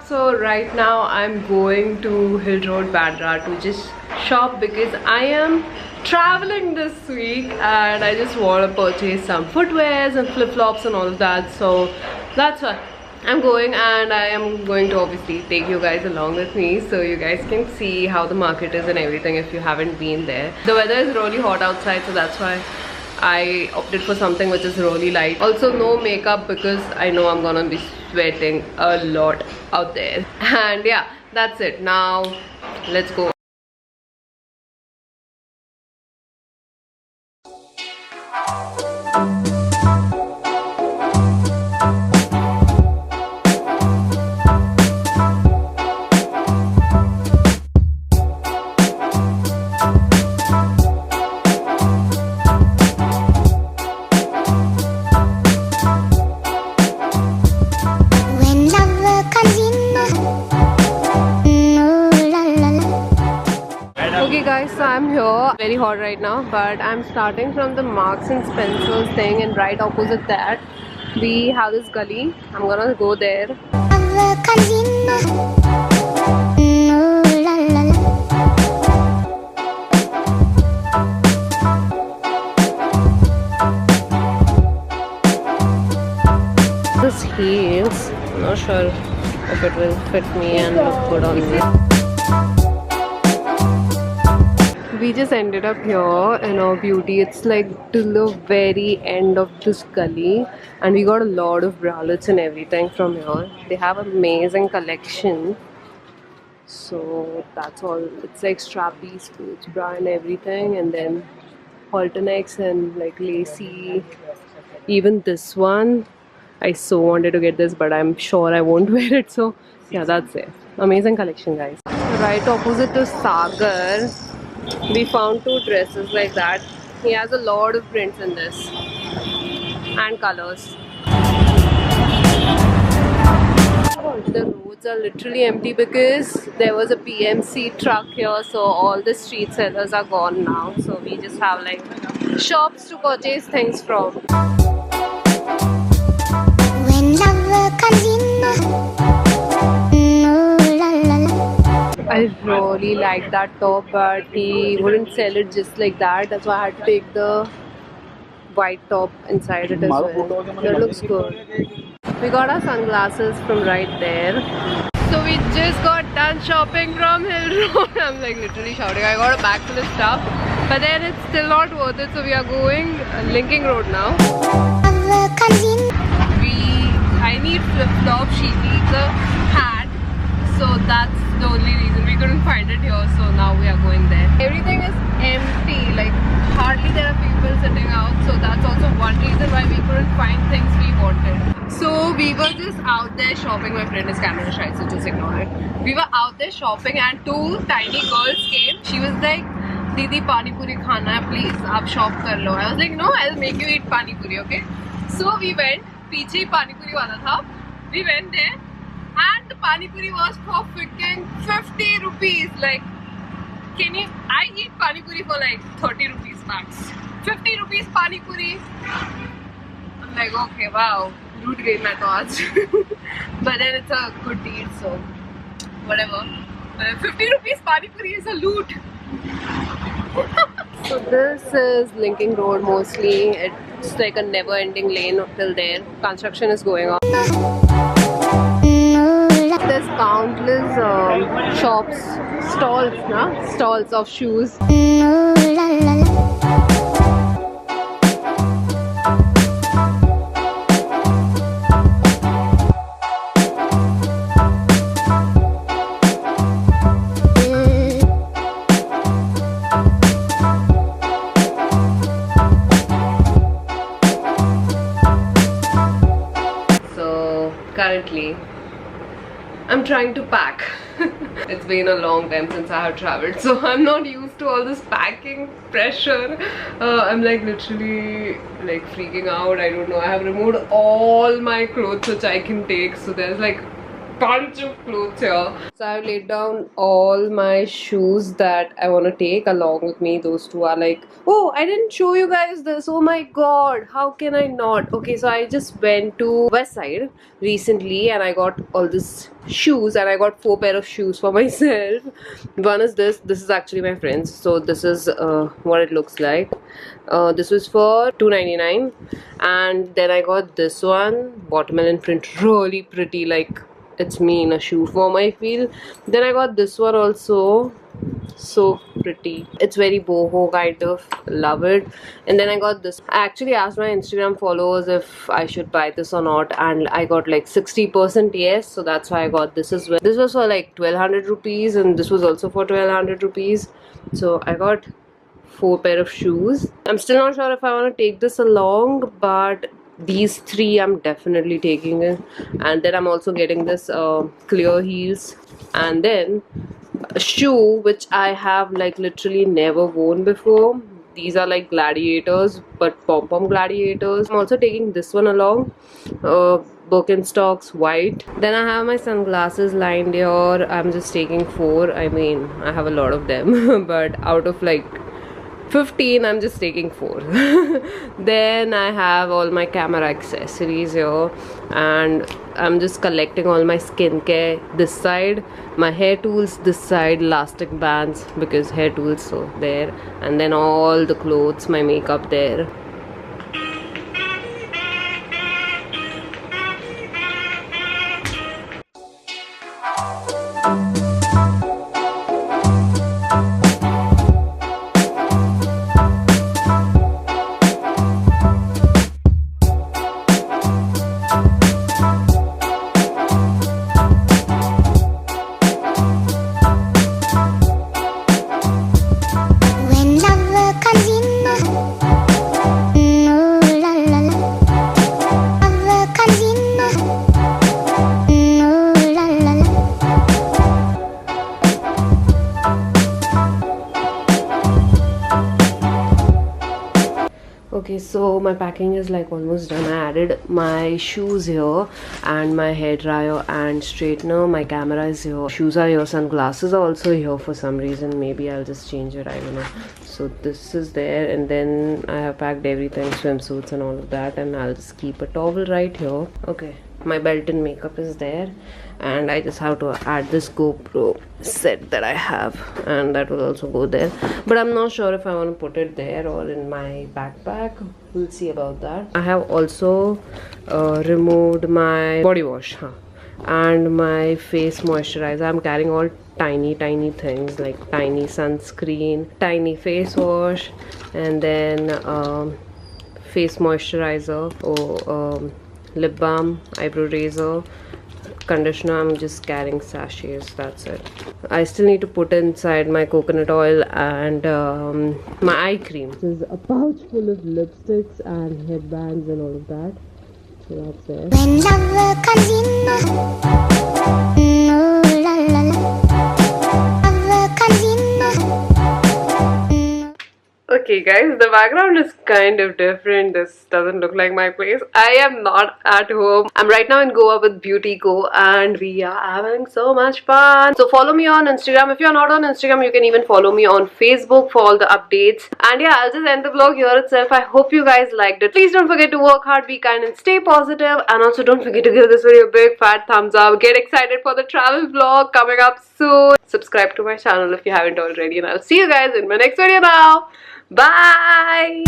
So right now I'm going to Hill Road, Bandra to just shop because I am traveling this week and I just want to purchase some footwears and flip-flops and all of that. So that's why I'm going, and I am going to obviously take you guys along with me so you guys can see how the market is and everything if you haven't been there. The weather is really hot outside, so that's why I opted for something which is really light. Also no makeup because I know I'm gonna be sweating a lot out there. And yeah, that's it. Now let's go. Okay guys, so I'm here, very hot right now, but I'm starting from the Marks and Spencer's thing, and right opposite that we have this gully. I'm gonna go there. This heels, I'm not sure if it will fit me and look good on me. We just ended up here in our beauty. It's like till the very end of this gully, and we got a lot of bralettes and everything from here. They have amazing collection. So that's all. It's like strappy sports bra and everything, and then halter-necks and like lacy. Even this one, I so wanted to get this, but I'm sure I won't wear it. So yeah, that's it. Amazing collection, guys. Right opposite to Sagar, we found two dresses like that. He has a lot of prints in this and colors. The roads are literally empty because there was a PMC truck here, so all the street sellers are gone now. So we just have like shops to purchase things from. When love comes in, I really like that top, but he wouldn't sell it just like that. That's why I had to take the white top inside it as well. That looks good. We got our sunglasses from right there. So we just got done shopping from Hill Road. I'm like literally shouting. I got a bag full of stuff, but then it's still not worth it. So we are going Linking Road now. I need flip-flop. She needs a hat. So that's the only reason we couldn't find it here, so now we are going there. Everything is empty, like hardly there are people sitting out, so that's also one reason why we couldn't find things we wanted. So we were just out there shopping. My friend is camera shy, so just ignore it. We were out there shopping and two tiny girls came. She was like, Didi, pani puri khana hai, please, aap shop kar lo. I was like, no, I'll make you eat pani puri, okay? So we went, piche pani puri wala tha. We went there. And the pani puri was for freaking 50 rupees. Like, I eat pani puri for like 30 rupees max. 50 rupees pani puri. I'm like, okay, wow. Loot gain my thoughts. But then it's a good deal, so whatever. 50 rupees pani puri is a loot. So this is Linking Road mostly. It's like a never-ending lane till there. Construction is going on. There's countless shops, stalls of shoes. So currently I'm trying to pack. It's been a long time since I have traveled, so I'm not used to all this packing pressure. I'm like literally like freaking out. I don't know. I have removed all my clothes which I can take, so there's like bunch of clothes here. So I've laid down all my shoes that I want to take along with me. Those two are like, oh, I didn't show you guys this. Oh my god, how can I not? Okay, so I just went to West Side recently and I got all these shoes and I got 4 pair of shoes for myself. One is this is actually my friend's. So this is what it looks like. This was for $2.99 and then I got this one, watermelon print, really pretty, like it's me in a shoe form I feel. Then I got this one also, so pretty, it's very boho kind of, love it. And then I got this. I actually asked my Instagram followers if I should buy this or not and I got like 60% yes, so that's why I got this as well. This was for like 1200 rupees and this was also for 1200 rupees, so I got 4 pair of shoes. I'm still not sure if I want to take this along, but these 3 I'm definitely taking it. And then I'm also getting this clear heels and then a shoe which I have like literally never worn before. These are like gladiators, but pom-pom gladiators. I'm also taking this one along, Birkenstocks white. Then I have my sunglasses lined here. I'm just taking 4. I mean, I have a lot of them but out of like 15 I'm just taking 4. Then I have all my camera accessories here and I'm just collecting all my skincare this side, my hair tools this side, elastic bands because hair tools, so there, and then all the clothes, my makeup there. Okay, so my packing is like almost done. I added my shoes here and my hair dryer and straightener. My camera is here, shoes are here, sunglasses are also here for some reason. Maybe I'll just change it, I don't know. So this is there and then I have packed everything, swimsuits and all of that, and I'll just keep a towel right here. Okay, my belt and makeup is there and I just have to add this GoPro set that I have and that will also go there, but I'm not sure if I want to put it there or in my backpack. We'll see about that. I have also removed my body wash and my face moisturizer. I'm carrying all tiny things like tiny sunscreen, tiny face wash, and then face moisturizer or lip balm, eyebrow razor, conditioner. I'm just carrying sachets, that's it. I still need to put inside my coconut oil and my eye cream. This is a pouch full of lipsticks and headbands and all of that, so that's it. When love comes in, oh, la, la, la. Love comes in. Okay guys, the background is kind of different. This doesn't look like my place. I am not at home. I'm right now in Goa with Beauty Co and we are having so much fun. So follow me on Instagram. If you're not on Instagram, you can even follow me on Facebook for all the updates. And yeah, I'll just end the vlog here itself. I hope you guys liked it. Please don't forget to work hard, be kind and stay positive. And also don't forget to give this video a big fat thumbs up. Get excited for the travel vlog coming up soon. Subscribe to my channel if you haven't already. And I'll see you guys in my next video now. Bye!